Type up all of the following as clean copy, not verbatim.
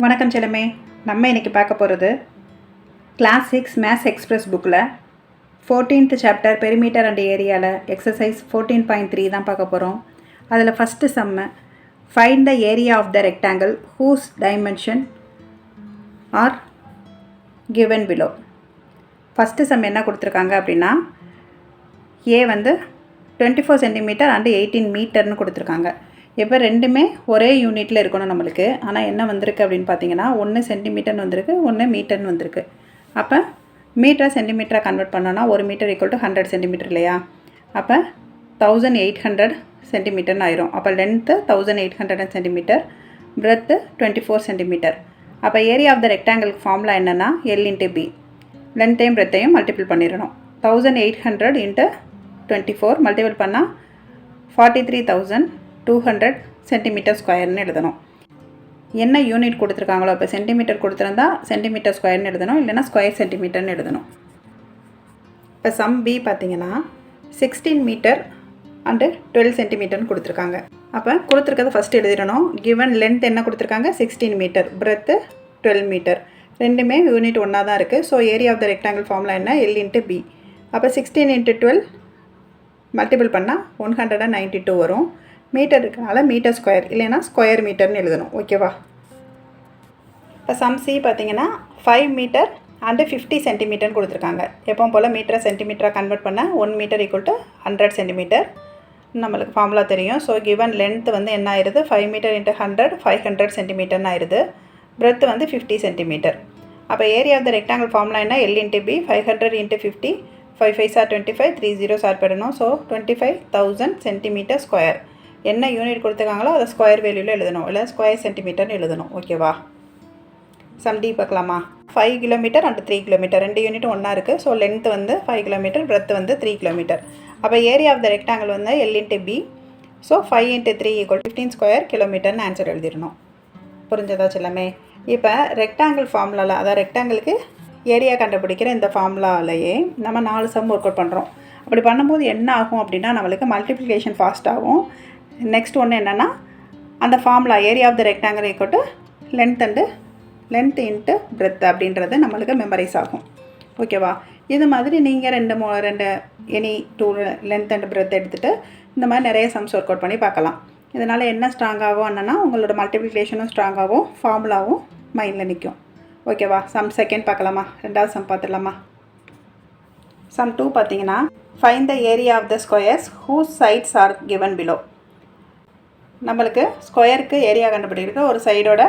வணக்கம் செல்லமே. நம்ம இன்றைக்கி பார்க்க போகிறது கிளாஸ் 6 மேத்ஸ் எக்ஸ்பிரஸ் புக்கில் 14th சாப்டர் பெரிமீட்டர் அண்ட் ஏரியாவில் எக்ஸசைஸ் 14.3 தான் பார்க்க போகிறோம். அதில் first sum, find the area of the rectangle whose dimension are given below. First sum என்ன கொடுத்துருக்காங்க அப்படின்னா, ஏ வந்து 24 சென்டிமீட்டர் அண்டு 18 மீட்டர்னு கொடுத்துருக்காங்க. இப்போ ரெண்டுமே ஒரே யூனிட்டில் இருக்கணும் நம்மளுக்கு. ஆனால் என்ன வந்திருக்கு அப்படின்னு பார்த்தீங்கன்னா, ஒன்று சென்டிமீட்டர்னு வந்திருக்கு, ஒன்று மீட்டர்னு வந்திருக்கு. அப்போ மீட்டரை சென்டிமீட்டராக கன்வெர்ட் பண்ணோன்னா 1 மீட்டர் ஈக்குவல் டு 100 சென்டிமீட்டர் இல்லையா? அப்போ 1800 சென்டிமீட்டர்னு ஆயிரும். அப்போ லென்த்து 1800 சென்டிமீட்டர், பிரெத்து 24 சென்டிமீட்டர். அப்போ ஏரியா ஆஃப் த ரெக்டாங்கிளுக்கு ஃபார்முலா என்னென்னா L/B. லென்த்தையும் பிரெத்தையும் மல்டிபிள் பண்ணிடணும். 1800 × 24 மல்டிபிள் பண்ணால் 43,200 சென்டிமீட்டர் ஸ்கொயர்னு எழுதணும். என்ன யூனிட் கொடுத்துருக்காங்களோ, இப்போ சென்டிமீட்டர் கொடுத்துருந்தா சென்டிமீட்டர் ஸ்கொயர்னு எழுதணும், இல்லைனா ஸ்கொயர் சென்டிமீட்டர்னு எழுதணும். இப்போ சம் பி பார்த்தீங்கன்னா 16 மீட்டர் அண்டு 12 சென்டிமீட்டர்னு கொடுத்துருக்காங்க. அப்போ கொடுத்துருக்கதை ஃபஸ்ட்டு எழுதிடணும். கிவன் லென்த் என்ன கொடுத்துருக்காங்க, 16 மீட்டர், பிரெத்து 12 மீட்டர். ரெண்டுமே யூனிட் ஒன்றா தான் இருக்குது. So area of the rectangle formula என்ன, L/B. அப்போ 16 × 12 மல்டிபிள் பண்ணால் 192 வரும். மீட்டர் இருக்கனால மீட்டர் ஸ்கொயர், இல்லைனா ஸ்கொயர் மீட்டர்னு எழுதணும். ஓகேவா? இப்போ சம் சி பார்த்தீங்கன்னா 5 மீட்டர் அண்டு 50 சென்டிமீட்டர்னு கொடுத்துருக்காங்க. எப்பவும் போல் மீட்டரை சென்டிமீட்டராக கன்வெர்ட் பண்ண 1 மீட்டர் ஈக்குவல் டு 100 சென்டிமீட்டர் நம்மளுக்கு ஃபார்முலா தெரியும். ஸோ கிவன் லென்த் வந்து என்ன ஆயிடுது, 5 மீட்டர் × 100 500 சென்டிமீட்டர்னு ஆயிடுது. பிரெத் வந்து 50 சென்டிமீட்டர். அப்போ area of the rectangle formula என்ன, L/B. 500 × 50, 5 5s are 25, 3 zeros are போயிடணும். So 25,000 centimetre square. என்ன யூனிட் கொடுத்துருக்காங்களோ அதை ஸ்கொயர் வேல்யூவில் எழுதணும், இல்லை ஸ்கொயர் சென்டிமீட்டர்னு எழுதணும். ஓகேவா? சம் டி பார்க்கலாமா? 5 கிலோமீட்டர் அண்ட் 3 கிலோமீட்டர் ரெண்டு யூனிட்டும் ஒன்றா இருக்குது. ஸோ லென்த் வந்து 5 கிலோமீட்டர், பிரெத் வந்து 3 கிலோமீட்டர். அப்போ ஏரியா ஆஃப் த ரெக்டாங்கிள் வந்து L/B. ஸோ 5 × 3 = 15 ஸ்கொயர் கிலோமீட்டர்னு ஆன்சர் எழுதிடணும். புரிஞ்சதா செல்லமே? இப்போ ரெக்டாங்கிள் ஃபார்முலாவில், அதாவது ரெக்டாங்கிளுக்கு ஏரியா கண்டுபிடிக்கிற இந்த ஃபார்முலாவிலேயே நம்ம 4 சம் ஒர்க் அவுட் பண்ணுறோம். அப்படி பண்ணும்போது என்ன ஆகும் அப்படின்னா, நம்மளுக்கு மல்டிப்ளிகேஷன் ஃபாஸ்ட் ஆகும். நெக்ஸ்ட் ஒன்று என்னென்னா, அந்த formula area of the rectangle equal to length into breadth அப்படின்றது நம்மளுக்கு மெமரைஸ் ஆகும். ஓகேவா? இது மாதிரி நீங்கள் ரெண்டு எனி 2 லென்த் அண்ட் பிரெத் எடுத்துகிட்டு இந்த மாதிரி நிறைய சம்ஸ் ஒர்க் அவுட் பண்ணி பார்க்கலாம். இதனால் என்ன ஸ்ட்ராங்காகும் என்னென்னா, உங்களோட மல்டிப்ளிகேஷனும் ஸ்ட்ராங்காகவும் ஃபார்முலாவும் மைண்டில் நிற்கும். ஓகேவா? சம் செகண்ட் பார்க்கலாமா? ரெண்டாவது சம் பார்த்துடலாமா? சம் 2 பார்த்தீங்கன்னா, find the area of the squares whose sides are given below. நம்மளுக்கு ஸ்கொயருக்கு ஏரியா கண்டுபிடிக்கிறதுக்கு ஒரு சைடோட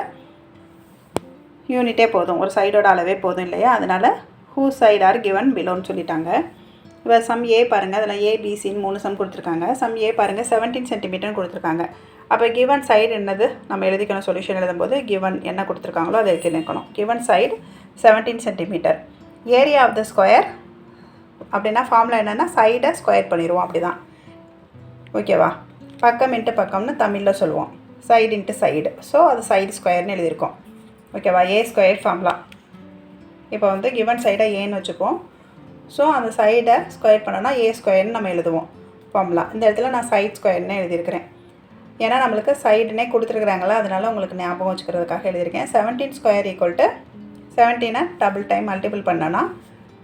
யூனிட்டே போதும், ஒரு சைடோட அளவே போதும் இல்லையா? அதனால் ஹூஸ் சைட் ஆர் கிவன் பிலோன்னு சொல்லிட்டாங்க. இப்போ சம் ஏ பாருங்கள், அதில் ஏபிசின்னு 3 சம் கொடுத்துருக்காங்க. சம் ஏ பாருங்கள் 17 சென்டிமீட்டர்னு கொடுத்துருக்காங்க. அப்போ கிவன் சைடு என்னது நம்ம எழுதிக்கணும். சொல்யூஷன் எழுதும்போது கிவன் என்ன கொடுத்துருக்காங்களோ அதை எழுதிக்கணும். Given side 17 centimetre. Area of the square அப்படின்னா ஃபார்முலா என்னென்னா, சைடை ஸ்கொயர் பண்ணிடுவோம். அப்படி தான். ஓகேவா? பக்கம் இன்ட்டு பக்கம்னு தமிழில் சொல்லுவோம், சைடு இன்ட்டு சைடு. ஸோ அது சைடு ஸ்கொயர்னு எழுதியிருக்கோம். ஓகேவா? ஏ ஸ்கொயர் ஃபார்முலா. இப்போ வந்து கிவன் சைடை ஏன்னு வச்சுப்போம். ஸோ அந்த சைடை ஸ்கொயர் பண்ணோன்னா ஏ ஸ்கொயர்னு நம்ம எழுதுவோம் ஃபார்முலா. இந்த இடத்துல நான் சைட் ஸ்கொயர்னு எழுதியிருக்கிறேன். ஏன்னா நம்மளுக்கு சைடுனே கொடுத்துருக்குறாங்களா, அதனால் உங்களுக்கு ஞாபகம் வச்சுக்கிறதுக்காக எழுதியிருக்கேன். 17 square equal to 17 double time multiple பண்ணோன்னா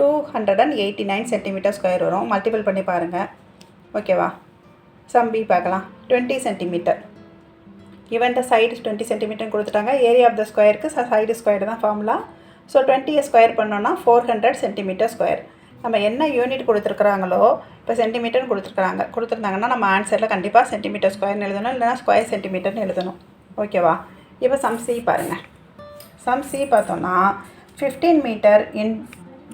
289 சென்டிமீட்டர் ஸ்கொயர் வரும். மல்டிபிள் பண்ணி பாருங்கள். ஓகேவா? சம் பி பார்க்கலாம். 20 centimetre. Even the side 20 centimetre கொடுத்துட்டாங்க. ஏரியா ஆஃப் த ஸ்கொயருக்கு சைடு ஸ்கொயர் தான் ஃபார்முலா. ஸோ 20 ஸ்கொயர் பண்ணோன்னா 400 சென்டிமீட்டர் ஸ்கொயர். நம்ம என்ன யூனிட் கொடுத்துருக்குறாங்களோ, இப்போ சென்டிமீட்டர்னு கொடுத்துருந்தாங்கன்னா நம்ம ஆன்சரில் கண்டிப்பாக சென்டிமீட்டர் ஸ்கொயர்னு எழுதணும், இல்லைனா ஸ்கொயர் சென்டிமீட்டர்னு எழுதணும். ஓகேவா? இப்போ சம் சி பாருங்கள். சம் சி பார்த்தோன்னா 15 மீட்டர் இன்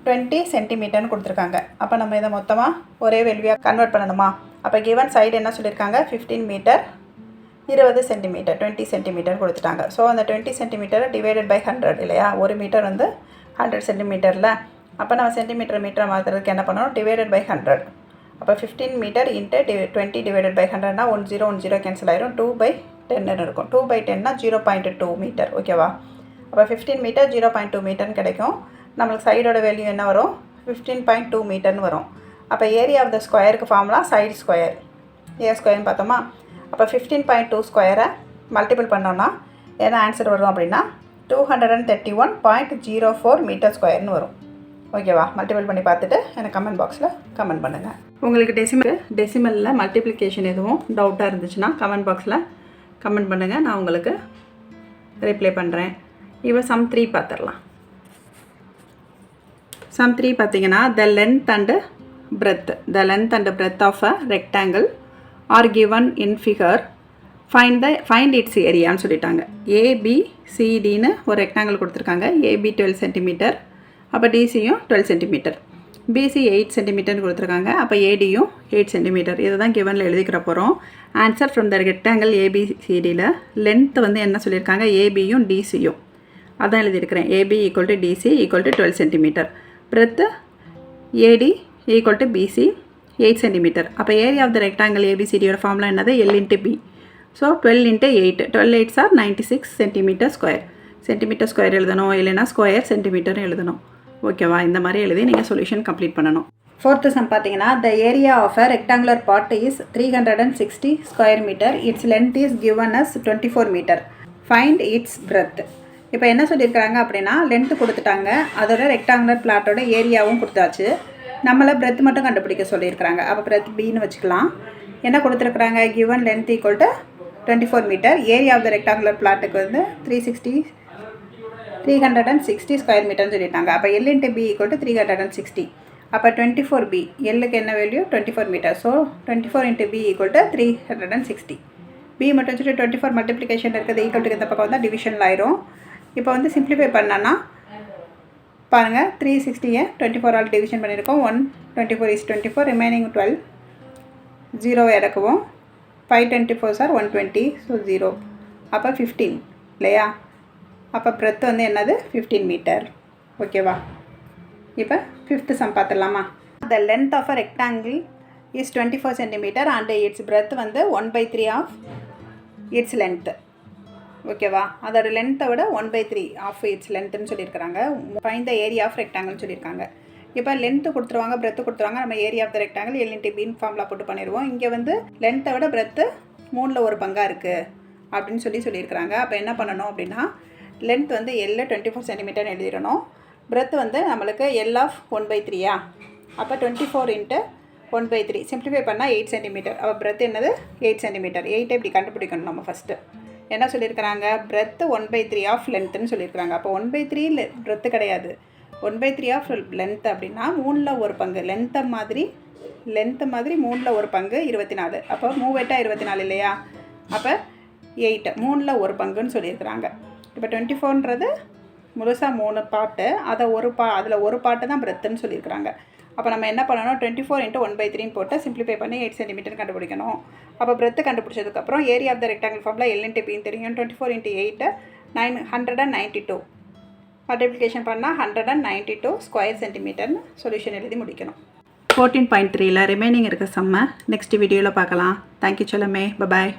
20 சென்டிமீட்டர்னு கொடுத்துருக்காங்க. அப்போ நம்ம இதை மொத்தமாக ஒரே வேல்யூவாக கன்வெர்ட் பண்ணணுமா? அப்போ கிவன் சைடு என்ன சொல்லியிருக்காங்க, 15 மீட்டர் 20 சென்டிமீட்டர் 20 சென்டிமீட்டர் கொடுத்துட்டாங்க. ஸோ அந்த 20 சென்டிமீட்டரை டிவைடட் பை 100 இல்லையா? ஒரு மீட்டர் வந்து 100 சென்டிமீட்டரில். அப்போ நம்ம சென்டிமீட்டர் மீட்டரை மாற்றுறதுக்கு என்ன பண்ணணும், டிவைடட் பை 100. அப்போ 15 மீட்டர் இன்ட்டு 20 டிவைடட் பை 100னா 1 0 கேன்சல் ஆயிரும். 2/10 இருக்கும். 2/10னா 0.2 மீட்டர். ஓகேவா? அப்போ 15 மீட்டர் 0.2 மீட்டர்னு கிடைக்கும். நம்மளுக்கு சைடோட வேல்யூ என்ன வரும், 15.2 மீட்டர்னு வரும். அப்போ ஏரியா ஆஃப் த ஸ்கொயருக்கு ஃபார்முலா சைடு ஸ்கொயர், ஏ ஸ்கொயர்னு பார்த்தோமா? அப்போ 15.2 ஸ்கொயரை மல்டிபிள் பண்ணோன்னா என்ன ஆன்சர் வரும் அப்படின்னா 231.04 மீட்டர் ஸ்கொயர்னு வரும். ஓகேவா? மல்டிபிள் பண்ணி பார்த்துட்டு எனக்கு கமெண்ட் பாக்ஸில் கமெண்ட் பண்ணுங்கள். உங்களுக்கு டெசிமலில் மல்டிப்ளிகேஷன் எதுவும் டவுட்டாக இருந்துச்சுன்னா கமெண்ட் பாக்ஸில் கமெண்ட் பண்ணுங்கள், நான் உங்களுக்கு ரிப்ளை பண்ணுறேன். இப்போ சம் 3 பார்த்துடலாம். சம் 3 பார்த்தீங்கன்னா the length and breadth of a rectangle are given in figure. Find its area ன்னு சொல்லிட்டாங்க. ABCDன்னு ஒரு ரெக்டாங்கிள் கொடுத்துருக்காங்க. AB 12 சென்டிமீட்டர், அப்போ டிசியும் 12 சென்டிமீட்டர், BC 8 சென்டிமீட்டர்னு கொடுத்துருக்காங்க. அப்போ ADயும் 8 சென்டிமீட்டர். இதை தான் கிவனில் எழுதிக்கிற போகிறோம். ஆன்சர் ஃப்ரம் த ரெக்டாங்கிள் ABCDயில் லென்த் வந்து என்ன சொல்லியிருக்காங்க, ABயும் DCயும் அதான் எழுதியிருக்கிறேன். AB = DC = 12 centimetre. Breadth AD = BC 8 centimetre. அப்போ ஏரியா ஆஃப் த ரெக்டாங்கிள் ABCDயோட ஃபார்முலா என்னது, L × B. So 12 × 8, 12 8s are 96 centimetre square. Centimetre square எழுதணும், இல்லைனா ஸ்கொயர் சென்டிமீட்டர் எழுதணும். ஓகேவா? இந்த மாதிரி எழுதி நீங்கள் சொல்யூஷன் கம்ப்ளீட் பண்ணணும். 4th சம் பார்த்தீங்கன்னா the area of a rectangular plot is 360 square metre. Its length is given as 24 metre. Find its breadth. இப்போ என்ன சொல்லியிருக்காங்க அப்படின்னா, லென்த்து கொடுத்துட்டாங்க, அதோட ரெக்டாங்குலர் பிளாட்டோட ஏரியாவும் கொடுத்தாச்சு. நம்மளை பிரெத் மட்டும் கண்டுபிடிக்க சொல்லியிருக்கிறாங்க. அப்போ பிரெத் பின்னு வச்சுக்கலாம். என்ன கொடுத்துருக்குறாங்க, given length = 24 metre. Area of the rectangular பிளாட்டுக்கு வந்து 360 ஸ்கொயர் மீட்டர்னு சொல்லிட்டாங்க. அப்போ L × B = 360. அப்போ 24B, எல்லுக்கு என்ன value 24 metre. So 24 × B = 360. B மட்டும் வச்சுட்டு 24 மல்டிப்ளிகேஷன் இருக்குது, ஈக்குவல் இந்த பக்கம் வந்தால் டிவிஷனில் ஆயிரும். இப்போ வந்து சிம்ப்ளிஃபை பண்ணனா பாருங்கள், 360-ஐ 24 ஆல் டிவிஷன் பண்ணியிருக்கோம். 124 is 24, remaining 12, 0 இறக்குவோம். 5 24s are 120, so 0. அப்போ 15 இல்லையா? அப்போ பிரெத் வந்து என்னது, 15 மீட்டர். ஓகேவா? இப்போ 5th சம் பார்த்துடலாமா. The length of a rectangle is 24 centimetre and its breadth வந்து 1/3 ஆஃப் இட்ஸ் லென்த்து. ஓகேவா? அதோட லென்த்தை விட 1/3 ஆஃப் இட்ஸ் லென்த்துன்னு சொல்லியிருக்கிறாங்க. ஃபைண்ட் த ஏரியா ஆஃப் ரெக்டாங்கிள்னு சொல்லியிருக்காங்க. இப்போ லென்த்து கொடுத்துருவாங்க, பிரெத்து கொடுத்துருவாங்க. நம்ம area of the rectangle L × B formula போட்டு பண்ணிடுவோம். இங்கே வந்து லென்த்தை விட பிரெத்து 3ல் 1 பங்காக இருக்குது அப்படின்னு சொல்லியிருக்கிறாங்க. அப்போ என்ன பண்ணணும் அப்படின்னா, லென்த் வந்து L 24 சென்டிமீட்டர்னு எழுதிடணும். பிரெத்து வந்து நம்மளுக்கு L ஆஃப் 1/3. அப்போ 24 × 1/3 சிம்ப்ளிஃபை பண்ணால் 8 சென்டிமீட்டர். அப்போ பிரெத் என்னது, 8 சென்டிமீட்டர். 8 இப்படி கண்டுபிடிக்கணும் நம்ம ஃபஸ்ட்டு. என்ன சொல்லியிருக்கிறாங்க, பிரெத்து 1/3 ஆஃப் லென்த்துன்னு சொல்லியிருக்கிறாங்க. அப்போ 1/3 பிரெத்து கிடையாது, 1/3 ஆஃப் லென்த் அப்படின்னா 3ல் 1 பங்கு. லென்த்து மாதிரி 3ல் 1 பங்கு 24. அப்போ 3 8 24 இல்லையா? அப்போ 8 3ல் 1 பங்குன்னு சொல்லியிருக்கிறாங்க. இப்போ 24ன்றது முழுசாக 3 பாட்டு, அதில் ஒரு பாட்டு தான் பிரெத்துன்னு சொல்லியிருக்கிறாங்க. அப்போ நம்ம என்ன பண்ணணும், 24 × 1/3 போட்டு சிம்ப்ளிஃபை பண்ணி 8 சென்டிமீட்டர் கண்டுபிடிக்கணும். அப்போ பிரெத்து கண்டுபிடிச்சதுக்கப்புறம் area of the rectangle formula L × B தெரியும். 24 × 8 192. மல்டிப்ளிகேஷன் பண்ணால் 192 ஸ்கொயர் சென்டிமீட்டர்னு சொல்யூஷன் எழுதி முடிக்கணும். 14.3ல் ரிமைனிங் இருக்க சம்மை நெக்ஸ்ட் வீடியோவில் பார்க்கலாம். தேங்க்யூ செல்லமே. பாய்.